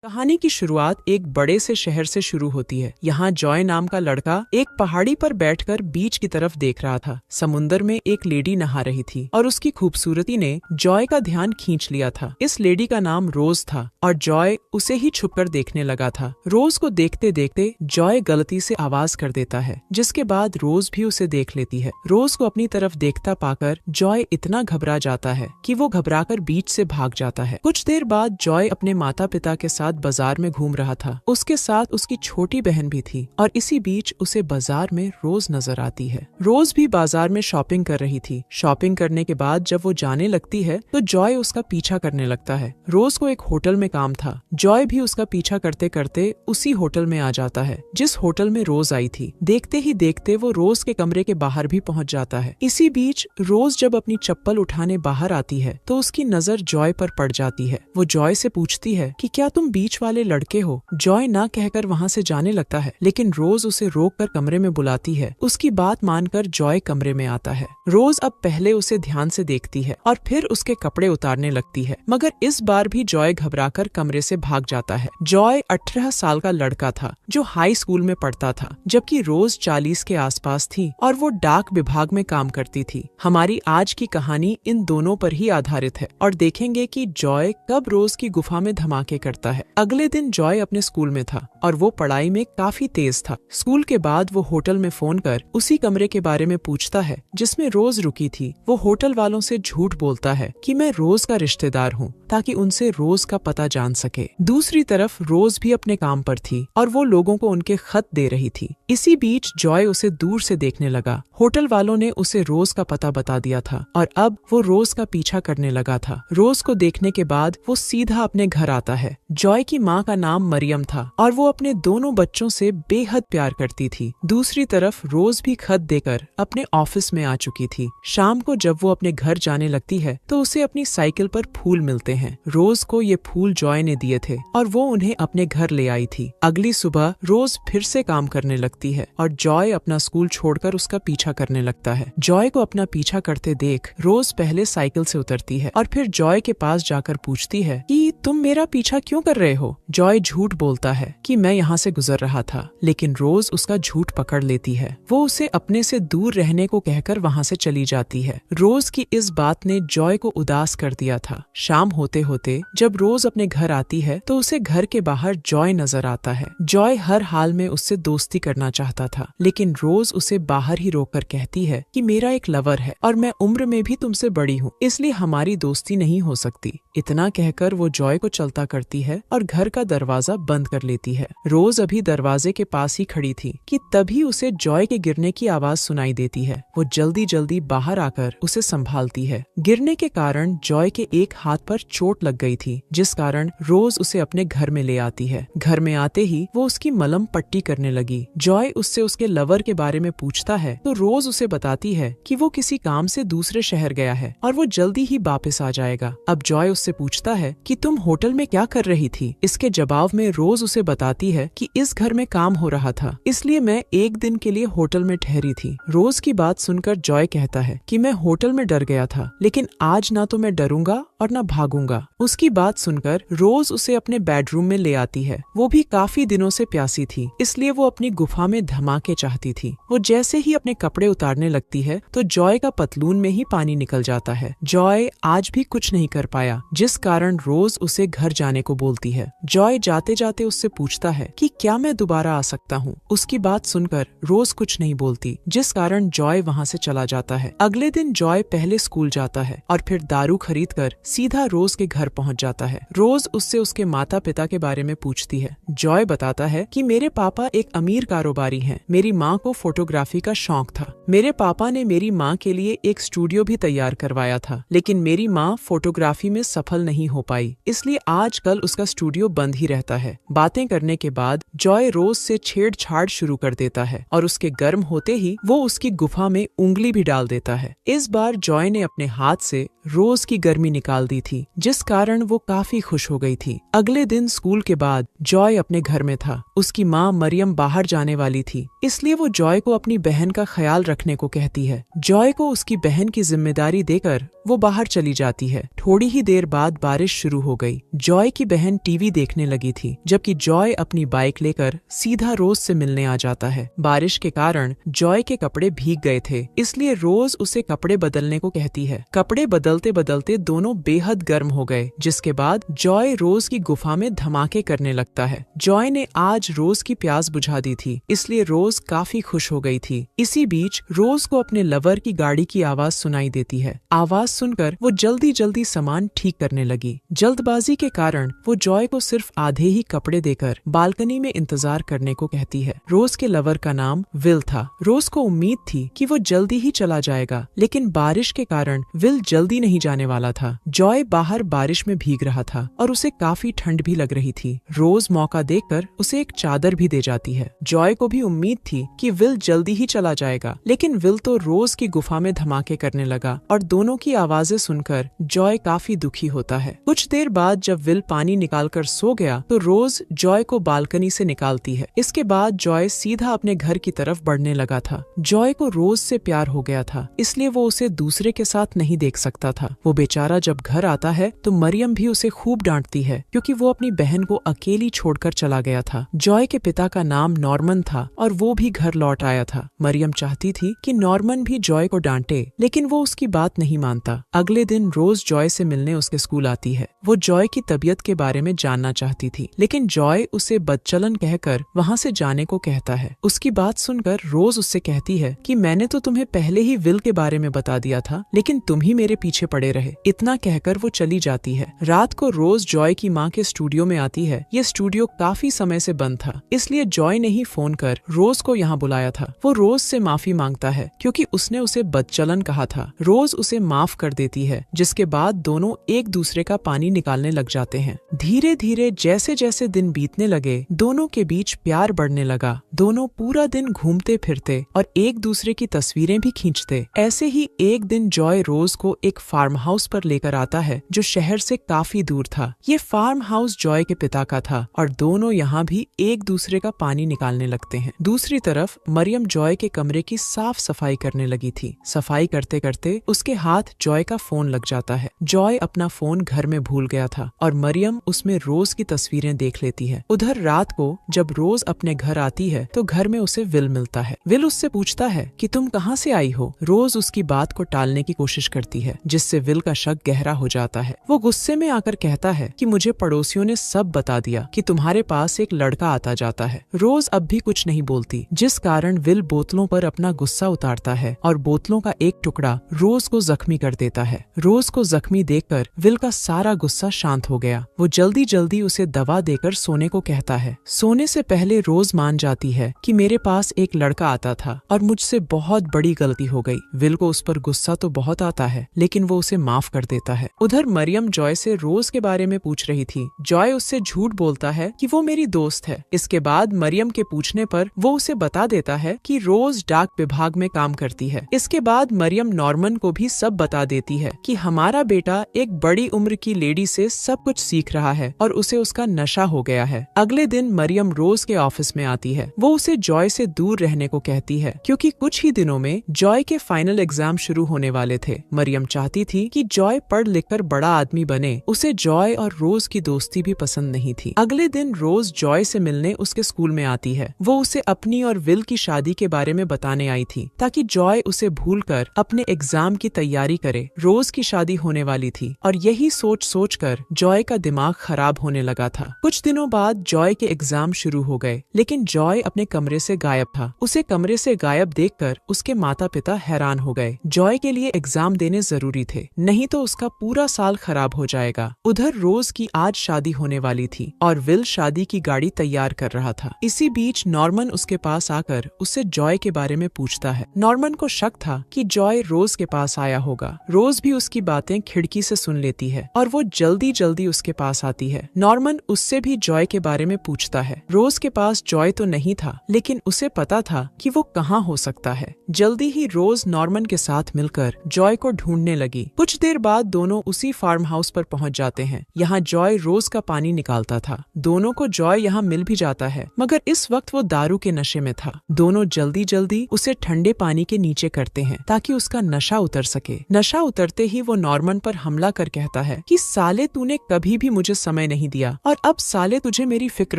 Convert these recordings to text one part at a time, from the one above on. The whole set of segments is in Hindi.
कहानी की शुरुआत एक बड़े से शहर से शुरू होती है। यहाँ जॉय नाम का लड़का एक पहाड़ी पर बैठकर बीच की तरफ देख रहा था। समुंदर में एक लेडी नहा रही थी और उसकी खूबसूरती ने जॉय का ध्यान खींच लिया था। इस लेडी का नाम रोज था और जॉय उसे ही छुपकर देखने लगा था। रोज को देखते देखते जॉय गलती से आवाज कर देता है, जिसके बाद रोज भी उसे देख लेती है। रोज को अपनी तरफ देखता पाकर जॉय इतना घबरा जाता है कि वो घबराकर बीच से भाग जाता है। कुछ देर बाद जॉय अपने माता पिता के साथ बाजार में घूम रहा था। उसके साथ उसकी छोटी बहन भी थी और इसी बीच उसे बाजार में रोज नजर आती है। रोज भी बाजार में शॉपिंग कर रही थी। शॉपिंग करने के बाद जब वो जाने लगती है तो जॉय उसका पीछा करने लगता है। रोज को एक होटल में काम था। जॉय भी उसका पीछा करते करते उसी होटल में आ जाता है जिस होटल में रोज आई थी। देखते ही देखते वो रोज के कमरे के बाहर भी पहुंच जाता है। इसी बीच रोज जब अपनी चप्पल उठाने बाहर आती है तो उसकी नजर जॉय पर पड़ जाती है। वो जॉय से पूछती है कि क्या तुम बीच वाले लड़के हो? जॉय ना कहकर वहाँ से जाने लगता है, लेकिन रोज उसे रोककर कमरे में बुलाती है। उसकी बात मानकर जॉय कमरे में आता है। रोज अब पहले उसे ध्यान से देखती है और फिर उसके कपड़े उतारने लगती है, मगर इस बार भी जॉय घबराकर कमरे से भाग जाता है। जॉय 18 साल का लड़का था जो हाई स्कूल में पढ़ता था, जबकि रोज 40 के आसपास थी और वो डाक विभाग में काम करती थी। हमारी आज की कहानी इन दोनों पर ही आधारित है और देखेंगे कि जॉय कब रोज की गुफा में धमाके करता है। अगले दिन जॉय अपने स्कूल में था और वो पढ़ाई में काफी तेज था। स्कूल के बाद वो होटल में फोन कर उसी कमरे के बारे में पूछता है जिसमें रोज रुकी थी। वो होटल वालों से झूठ बोलता है कि मैं रोज का रिश्तेदार हूँ, ताकि उनसे रोज का पता जान सके। दूसरी तरफ रोज भी अपने काम पर थी और वो लोगों को उनके खत दे रही थी। इसी बीच जॉय उसे दूर से देखने लगा। होटल वालों ने उसे रोज का पता बता दिया था और अब वो रोज का पीछा करने लगा था। रोज को देखने के बाद वो सीधा अपने घर आता है। जॉय की माँ का नाम मरियम था और वो अपने दोनों बच्चों से बेहद प्यार करती थी। दूसरी तरफ रोज भी खत देकर अपने ऑफिस में आ चुकी थी। शाम को जब वो अपने घर जाने लगती है तो उसे अपनी साइकिल पर फूल मिलते हैं। रोज को ये फूल जॉय ने दिए थे और वो उन्हें अपने घर ले आई थी। अगली सुबह रोज फिर से काम करने लगती है और जॉय अपना स्कूल छोड़कर उसका पीछा करने लगता है। जॉय को अपना पीछा करते देख रोज पहले साइकिल से उतरती है और फिर जॉय के पास जाकर पूछती है कि तुम मेरा पीछा क्यों कर रहे हो? जॉय झूठ बोलता है कि मैं यहाँ से गुजर रहा था, लेकिन रोज उसका झूठ पकड़ लेती है। वो उसे अपने से दूर रहने को कहकर वहाँ से चली जाती है। रोज की इस बात ने जॉय को उदास कर दिया था। शाम होते होते जब रोज अपने घर आती है तो उसे घर के बाहर जॉय नजर आता है। जॉय हर हाल में उससे दोस्ती करना चाहता था, लेकिन रोज उसे बाहर ही रोककर कहती है कि मेरा एक लवर है और मैं उम्र में भी तुमसे बड़ी हूँ, इसलिए हमारी दोस्ती नहीं हो सकती। इतना कहकर वो जॉय को चलता करती है और घर का दरवाजा बंद कर लेती है। रोज अभी दरवाजे के पास ही खड़ी थी कि तभी उसे जॉय के गिरने की आवाज सुनाई देती है। वो जल्दी जल्दी बाहर आकर उसे संभालती है। गिरने के कारण जॉय के एक हाथ पर चोट लग गई थी, जिस कारण रोज उसे अपने घर में ले आती है। घर में आते ही वो उसकी मलहम पट्टी करने लगी। जॉय उससे उसके लवर के बारे में पूछता है तो रोज उसे बताती है कि वो किसी काम से दूसरे शहर गया है और वो जल्दी ही वापस आ जाएगा। अब जॉय उससे पूछता है कि तुम होटल में क्या कर रही थी? इसके जवाब में रोज उसे बताती है कि इस घर में काम हो रहा था, इसलिए मैं एक दिन के लिए होटल में ठहरी थी। रोज की बात सुनकर जॉय कहता है कि मैं होटल में डर गया था, लेकिन आज ना तो मैं डरूंगा और ना भागूंगा। उसकी बात सुनकर रोज उसे अपने बेडरूम में ले आती है। वो भी काफी दिनों से प्यासी थी, इसलिए वो अपनी गुफा में धमाके चाहती थी। वो जैसे ही अपने कपड़े उतारने लगती है तो जॉय का पतलून में ही पानी निकल जाता है। जॉय आज भी कुछ नहीं कर पाया, जिस कारण रोज उसे घर जाने को बोलती है। जॉय जाते जाते उससे पूछता है कि क्या मैं दोबारा आ सकता हूँ? उसकी बात सुनकर रोज कुछ नहीं बोलती, जिस कारण जॉय वहाँ से चला जाता है। अगले दिन जॉय पहले स्कूल जाता है और फिर दारू खरीद कर सीधा रोज के घर पहुँच जाता है। रोज उससे उसके माता पिता के बारे में पूछती है। जॉय बताता है कि मेरे पापा एक अमीर कारोबारी हैं। मेरी माँ को फोटोग्राफी का शौक था। मेरे पापा ने मेरी माँ के लिए एक स्टूडियो भी तैयार करवाया था, लेकिन मेरी माँ फोटोग्राफी में सफल नहीं हो पाई, इसलिए आजकल उसका स्टूडियो बंद ही रहता है। बातें करने के बाद जॉय रोज से छेड़छाड़ शुरू कर देता है और उसके गर्म होते ही वो उसकी गुफा में उंगली भी डाल देता है। इस बार जॉय ने अपने हाथ से रोज की गर्मी निकाल दी थी, जिस कारण वो काफी खुश हो गई थी। अगले दिन स्कूल के बाद जॉय अपने घर में था। उसकी माँ मरियम बाहर जाने वाली थी, इसलिए वो जॉय को अपनी बहन का ख्याल रखने को कहती है। जॉय को उसकी बहन की जिम्मेदारी देकर वो बाहर चली जाती है। थोड़ी ही देर बाद बारिश शुरू हो गई। जॉय की बहन टीवी देखने लगी थी, जबकि जॉय अपनी बाइक लेकर सीधा रोज से मिलने आ जाता है। बारिश के कारण जॉय के कपड़े भीग गए थे, इसलिए रोज उसे कपड़े बदलने को कहती है। कपड़े बदलते बदलते दोनों बेहद गर्म हो गए, जिसके बाद जॉय रोज की गुफा में धमाके करने लगता है। जॉय ने आज रोज की प्यास बुझा दी थी, इसलिए रोज काफी खुश हो गई थी। इसी बीच रोज को अपने लवर की गाड़ी की आवाज सुनाई देती है। आवाज सुनकर वो जल्दी जल्दी सामान ठीक करने लगी। जल्दबाजी के कारण वो जॉय को सिर्फ आधे ही कपड़े देकर बालकनी में इंतजार करने को कहती है। रोज के लवर का नाम विल था। रोज को उम्मीद थी कि वो जल्दी ही चला जाएगा, लेकिन बारिश के कारण विल जल्दी नहीं जाने वाला था। जॉय बाहर बारिश में भीग रहा था और उसे काफी ठंड भी लग रही थी। रोज मौका देखकर उसे एक चादर भी दे जाती है। जॉय को भी उम्मीद थी कि विल जल्दी ही चला जाएगा, लेकिन विल तो रोज की गुफा में धमाके करने लगा और दोनों की आवाजें सुनकर जॉय काफी दुखी होता है। कुछ देर बाद जब विल पानी निकालकर सो गया तो रोज जॉय को बालकनी से निकालती है। इसके बाद जॉय सीधा अपने घर की तरफ बढ़ने लगा था। जॉय को रोज से प्यार हो गया था, इसलिए वो उसे दूसरे के साथ नहीं देख सकता था। वो बेचारा जब घर आता है तो मरियम भी उसे खूब डांटती है, क्योंकि वो अपनी बहन को अकेली छोड़कर चला गया था। जॉय के पिता का नाम नॉर्मन था और वो भी घर लौट आया था। मरियम चाहती थी कि नॉर्मन भी जॉय को डांटे, लेकिन वो उसकी बात नहीं मानता। अगले दिन रोज जॉय से मिलने उसके स्कूल आती है। वो जॉय की तबीयत के बारे में जानना चाहती थी, लेकिन जॉय उसे बदचलन कहकर वहाँ से जाने को कहता है। उसकी बात सुनकर रोज उससे कहती है कि मैंने तो तुम्हें पहले ही विल के बारे में बता दिया था, लेकिन तुम ही मेरे पीछे पड़े रहे। इतना कहकर वो चली जाती है। रात को रोज जॉय की माँ के स्टूडियो में आती है। ये स्टूडियो काफी समय से बंद था, इसलिए जॉय ने ही फोन कर रोज को यहाँ बुलाया था। वो रोज से माफी मांगता है, क्योंकि उसने उसे बदचलन कहा था। रोज उसे माफ कर देती है, जिसके बाद दोनों एक दूसरे का पानी निकालने लग जाते हैं। धीरे धीरे जैसे जैसे दिन बीतने लगे, दोनों के बीच प्यार बढ़ने लगा। दोनों पूरा दिन घूमते फिरते और एक दूसरे की तस्वीरें भी खींचते। ऐसे ही एक दिन जॉय रोज को एक फार्म हाउस पर लेकर आता है, जो शहर से काफी दूर था। ये फार्म हाउस जॉय के पिता का था और दोनों यहाँ भी एक दूसरे का पानी निकालने लगते हैं। दूसरी तरफ मरियम जॉय के कमरे की साफ सफाई करने लगी थी। सफाई करते करते उसके हाथ जॉय का फोन लग जाता है। जॉय अपना फोन घर में भूल गया था और मरियम उसमें रोज की तस्वीरें देख लेती है। उधर रात को जब रोज अपने घर आती है तो घर में उसे विल मिलता है। विल उससे पूछता है कि तुम कहाँ से आई हो। रोज उसकी बात को टालने की कोशिश करती है, जिससे विल का शक गहरा हो जाता है। वो गुस्से में आकर कहता है कि मुझे पड़ोसियों ने सब बता दिया कि तुम्हारे पास एक लड़का आता जाता है। रोज अब भी कुछ नहीं बोलती, जिस कारण विल बोतलों पर अपना गुस्सा उतारता है और बोतलों का एक टुकड़ा रोज को जख्मी कर देता है। रोज को जख्मी देखकर विल का सारा गुस्सा शांत हो गया। वो जल्दी जल्दी उसे दवा देकर सोने को कहता है। सोने से पहले रोज मान जाती है कि मेरे पास एक लड़का आता था और मुझसे बहुत बड़ी गलती हो गई। विल को उस पर गुस्सा तो बहुत आता है, लेकिन वो उसे माफ कर देता है। उधर मरियम जॉय से रोज के बारे में पूछ रही थी। जॉय उससे झूठ बोलता है कि वो मेरी दोस्त है। इसके बाद मरियम के पूछने पर वो उसे बता देता है कि रोज डाक विभाग में काम करती है। इसके बाद मरियम नॉर्मन को भी सब बता देती है कि हमारा बेटा एक बड़ी उम्र की लेडी से सब कुछ सीख रहा है और उसे उसका नशा हो गया है। अगले दिन मरियम रोज के ऑफिस में आती है। वो उसे जॉय से दूर रहने को कहती है, क्योंकि कुछ ही दिनों में जॉय के फाइनल एग्जाम शुरू होने वाले थे। मरियम चाहती थी कि जॉय पढ़ लिख कर बड़ा आदमी बने। उसे जॉय और रोज की दोस्ती भी पसंद नहीं थी। अगले दिन रोज जॉय से मिलने उसके स्कूल में आती है। वो उसे अपनी और विल की शादी के बारे में बताने आई थी, ताकि जॉय उसे भूलकर अपने एग्जाम की तैयारी करे। रोज की शादी होने वाली थी और यही सोच सोच कर जॉय का दिमाग खराब होने लगा था। कुछ दिनों बाद जॉय के एग्जाम शुरू हो गए, लेकिन जॉय अपने कमरे से गायब था। उसे कमरे से गायब देखकर उसके माता पिता हैरान हो गए। जॉय के लिए एग्जाम देने जरूरी थे, नहीं तो उसका पूरा साल खराब हो जाएगा। उधर रोज की आज शादी होने वाली थी और विल शादी की गाड़ी तैयार कर रहा था। इसी बीच नॉर्मन उसके पास आकर उससे जॉय के बारे में पूछता है। नॉर्मन को शक था कि जॉय रोज के पास आया होगा। रोज भी उसकी बातें खिड़की से सुन लेती है और वो जल्दी जल्दी उसके पास आती है। नॉर्मन उससे भी जॉय के बारे में पूछता है। रोज के पास जॉय तो नहीं था, लेकिन उसे पता था कि वो कहाँ हो सकता है। जल्दी ही रोज नॉर्मन के साथ मिलकर जॉय को ढूंढने लगी। कुछ देर बाद दोनों उसी फार्म हाउस पर पहुंच जाते हैं। यहाँ जॉय रोज का पानी निकालता था। दोनों को जॉय यहाँ मिल भी जाता है, मगर इस वक्त वो दारू के नशे में था। दोनों जल्दी जल्दी उसे ठंडे पानी के नीचे करते हैं ताकि उसका नशा उतर सके। नशा उतरते ही वो नॉर्मन पर हमला कर कहता है कि साले तूने कभी भी मुझे समय नहीं दिया और अब साले तुझे मेरी फिक्र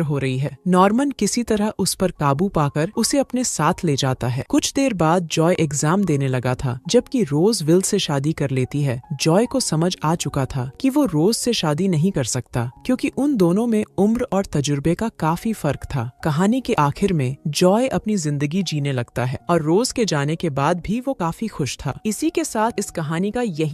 हो रही है। नॉर्मन किसी तरह उस पर काबू पाकर उसे अपने साथ ले जाता है। कुछ देर बाद जॉय एग्जाम देने लगा था, जबकि रोज विल से शादी कर लेती है। जॉय को समझ आ चुका था कि वो रोज से शादी नहीं कर सकता, क्योंकि उन दोनों में उम्र और तजुर्बे का काफी फर्क था। कहानी के आखिर में जॉय अपनी जिंदगी जीने लगता है और रोज के जाने के बाद भी वो काफी खुश था। इसी के साथ इस कहानी का यही